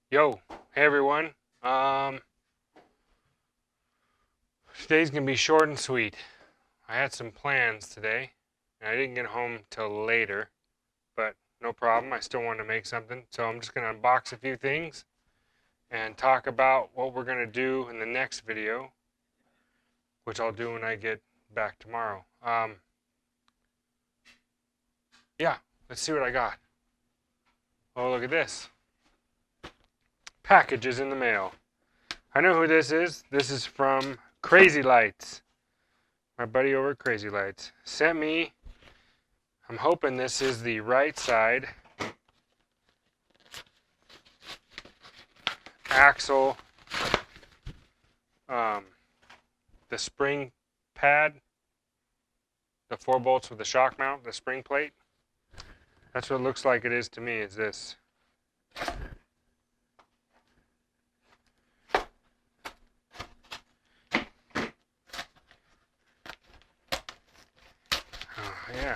Yo, hey everyone. Today's gonna be short and sweet. I had some plans today, and I didn't get home till later, but no problem. I still wanted to make something, so I'm just gonna unbox a few things and talk about what we're gonna do in the next video, which I'll do when I get back tomorrow. Yeah, let's see what I got. Oh, look at this. Packages in the mail. I know who this is. This is from Crazy Lights. My buddy over at Crazy Lights sent me. I'm hoping this is the right side axle, um, the spring pad, the 4 bolts with the shock mount, the spring plate. That's what it looks like it is to me, is this. Oh, yeah.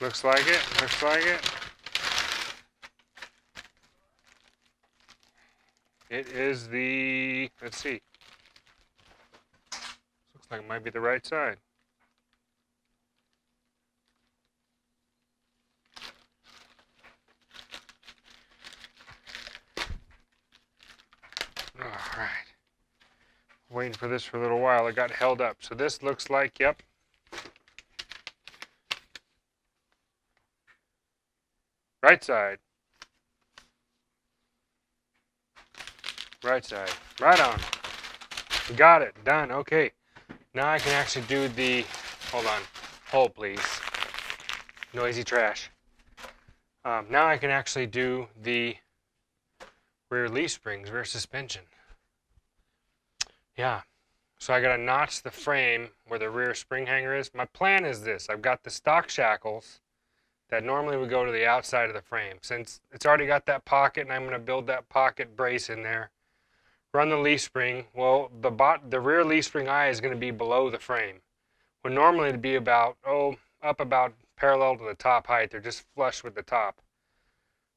Looks like it, looks like it. It is the, let's see. Looks like it might be the right side. All right. Waiting for this for a little while. It got held up. So this looks like, yep. Right side. Right side. Right on. Got it. Done. Okay. Now I can actually do the, hold on. Hold, please. Noisy trash. Now I can actually do the rear leaf springs, rear suspension. Yeah. So I got to notch the frame where the rear spring hanger is. My plan is this. I've got the stock shackles that normally would go to the outside of the frame. Since it's already got that pocket and I'm going to build that pocket brace in there, run the leaf spring. Well, the rear leaf spring eye is going to be below the frame. Would normally it'd be about, up about parallel to the top height. They're just flush with the top.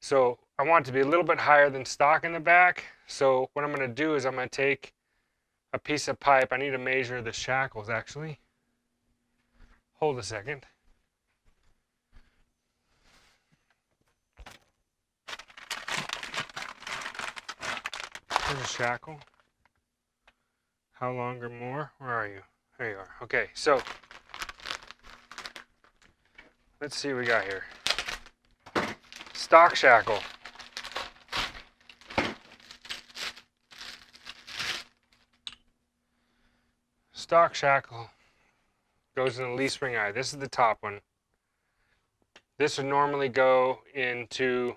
So I want it to be a little bit higher than stock in the back. So what I'm going to do is I'm going to take a piece of pipe. I need to measure the shackles actually. Hold a second. Here's a shackle. How long or more? Where are you? There you are. Okay, so let's see what we got here. Stock shackle. Stock shackle goes in the leaf spring eye. This is the top one. This would normally go into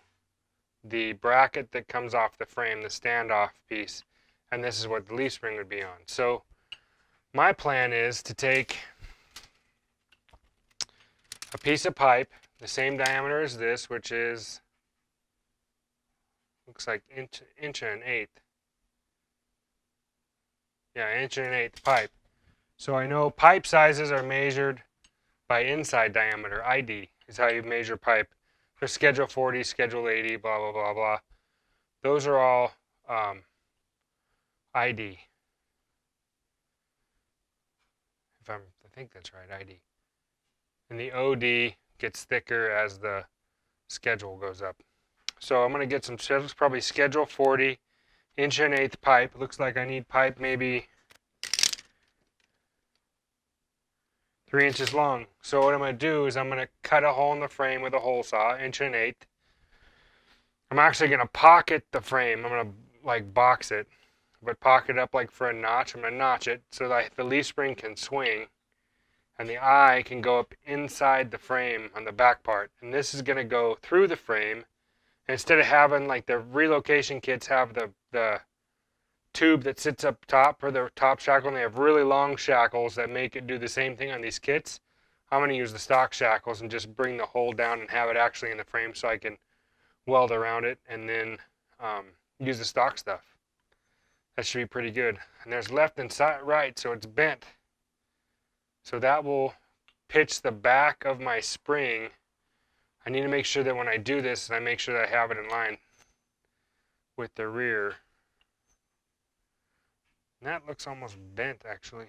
the bracket that comes off the frame, the standoff piece, and this is what the leaf spring would be on. So my plan is to take a piece of pipe, the same diameter as this, which is, looks like inch and an eighth. Yeah, inch and an eighth pipe. So I know pipe sizes are measured by inside diameter. ID is how you measure pipe. There's Schedule 40, Schedule 80, blah, blah, blah, blah. Those are all ID. I think that's right, ID. And the OD gets thicker as the schedule goes up. So I'm going to get some schedules, probably Schedule 40, inch and eighth pipe. Looks like I need pipe maybe 3 inches long. So what I'm going to do is I'm going to cut a hole in the frame with a hole saw, inch and eighth. I'm actually going to pocket the frame. I'm going to like box it, but pocket up like for a notch. I'm going to notch it so that the leaf spring can swing and the eye can go up inside the frame on the back part. And this is going to go through the frame. And instead of having like the relocation kits have the tube that sits up top for the top shackle, and they have really long shackles that make it do the same thing on these kits. I'm going to use the stock shackles and just bring the hole down and have it actually in the frame so I can weld around it and then use the stock stuff. That should be pretty good. And there's left and right, so it's bent. So that will pitch the back of my spring. I need to make sure that when I do this, I make sure that I have it in line with the rear. And that looks almost bent, actually.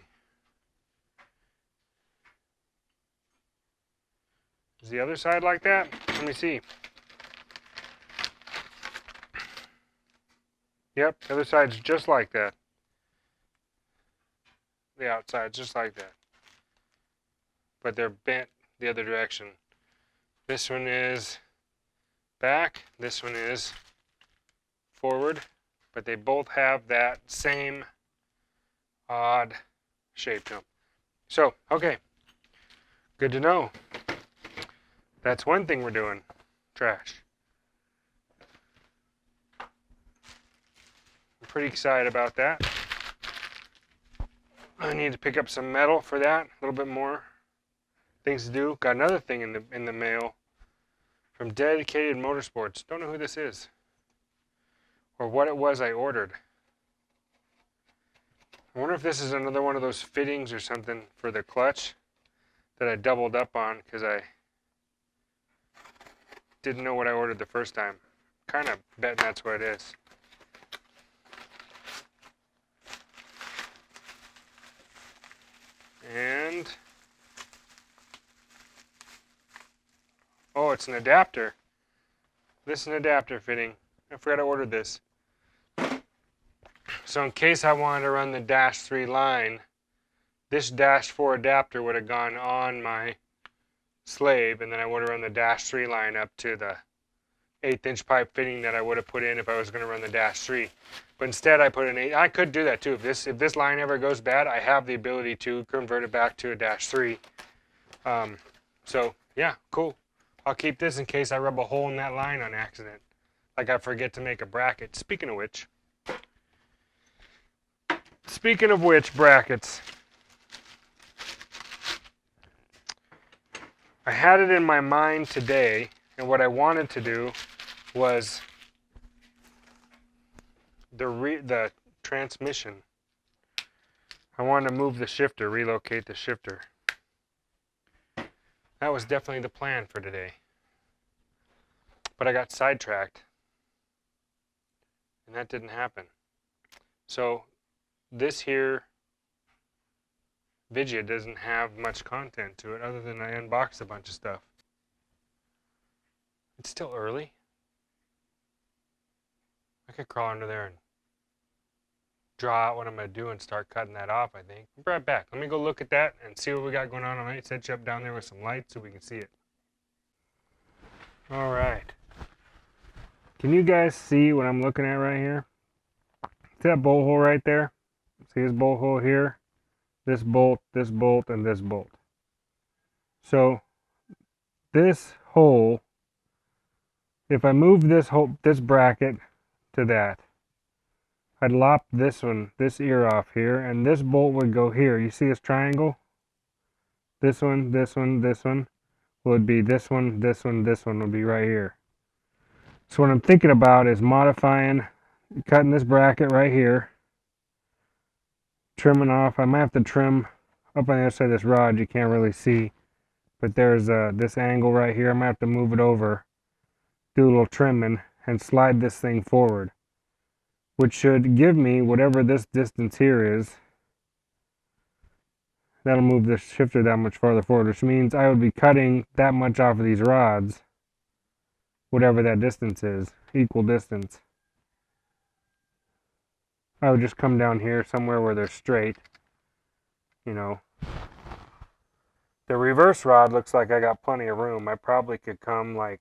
Is the other side like that? Let me see. Yep, the other side's just like that. The outside's just like that. But they're bent the other direction. This one is back, this one is forward, but they both have that same odd shape to them. So, okay, good to know. That's one thing we're doing, trash. I'm pretty excited about that. I need to pick up some metal for that, a little bit more things to do. Got another thing in the mail from Dedicated Motorsports. Don't know who this is or what it was I ordered. I wonder if this is another one of those fittings or something for the clutch that I doubled up on because I didn't know what I ordered the first time. Kind of betting that's what it is. And oh, it's an adapter. This is an adapter fitting. I forgot I ordered this. So in case I wanted to run the Dash 3 line, this Dash 4 adapter would have gone on my slave, and then I would have run the Dash 3 line up to the 1/8" pipe fitting that I would have put in if I was going to run the Dash 3. But instead I put an 8. I could do that too. If this line ever goes bad, I have the ability to convert it back to a Dash 3. So yeah, cool. I'll keep this in case I rub a hole in that line on accident. Like I forget to make a bracket. Speaking of which, brackets. I had it in my mind today, and what I wanted to do was the transmission. I wanted to move the shifter, relocate the shifter. That was definitely the plan for today. But I got sidetracked, and that didn't happen. So this here video doesn't have much content to it other than I unboxed a bunch of stuff. It's still early. I could crawl under there and draw out what I'm going to do and start cutting that off, I think. I'll be right back. Let me go look at that and see what we got going on. I might set you up down there with some lights so we can see it. All right. Can you guys see what I'm looking at right here? See that bolt hole right there? See this bolt hole here? This bolt, and this bolt. So this hole, if I move this bracket to that, I'd lop this ear off here, and this bolt would go here. You see this triangle? This one, this one, this one would be this one, this one, this one would be right here. So what I'm thinking about is modifying, cutting this bracket right here, trimming off. I might have to trim up on the other side of this rod. You can't really see, but there's this angle right here. I might have to move it over, do a little trimming, and slide this thing forward, which should give me whatever this distance here is. That'll move the shifter that much farther forward, which means I would be cutting that much off of these rods, whatever that distance is, equal distance. I would just come down here somewhere where they're straight, you know. The reverse rod looks like I got plenty of room. I probably could come like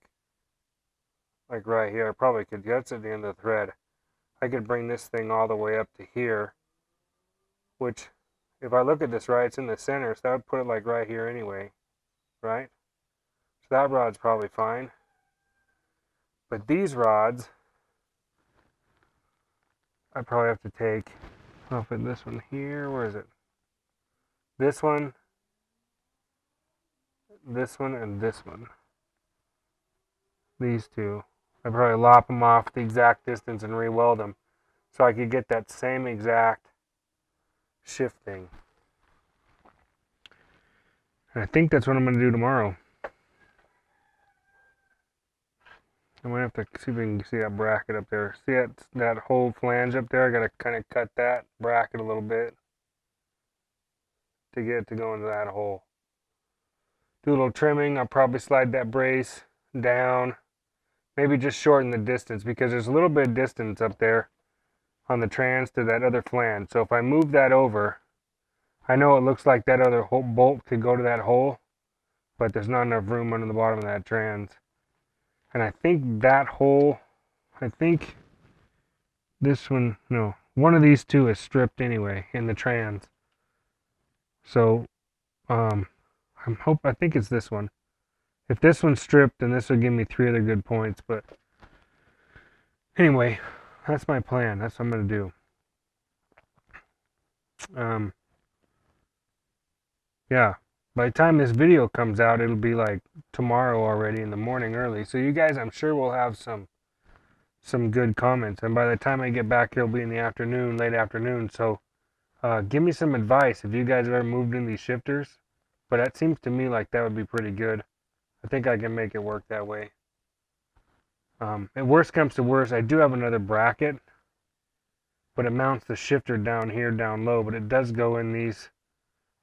right here. I probably could, that's at the end of the thread. I could bring this thing all the way up to here, which, if I look at this right, it's in the center, so that would put it like right here anyway, right? So that rod's probably fine. But these rods, I probably have to take, I'll put this one here, where is it? This one, and this one. These two. I'd probably lop them off the exact distance and re-weld them so I could get that same exact shifting. And I think that's what I'm going to do tomorrow. I'm gonna have to see if we can see that bracket up there. See that whole flange up there? I gotta kind of cut that bracket a little bit to get it to go into that hole. Do a little trimming. I'll probably slide that brace down. Maybe just shorten the distance because there's a little bit of distance up there on the trans to that other flange. So if I move that over, I know it looks like that other bolt could go to that hole, but there's not enough room under the bottom of that trans. And I think that hole, I think this one, no, one of these two is stripped anyway in the trans. So I think it's this one. If this one's stripped, then this will give me 3 other good points. But anyway, that's my plan. That's what I'm gonna do. Yeah. By the time this video comes out, it'll be like tomorrow already in the morning early. So you guys, I'm sure will have some good comments. And by the time I get back, it'll be in the afternoon, late afternoon. So give me some advice if you guys have ever moved in these shifters. But that seems to me like that would be pretty good. I think I can make it work that way. If worst comes to worst, I do have another bracket, but it mounts the shifter down here, down low, but it does go in these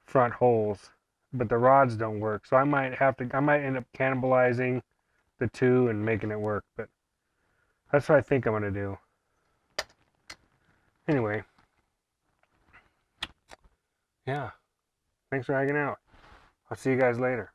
front holes, but the rods don't work. So I might end up cannibalizing the two and making it work, but that's what I think I'm going to do. Anyway, yeah, thanks for hanging out. I'll see you guys later.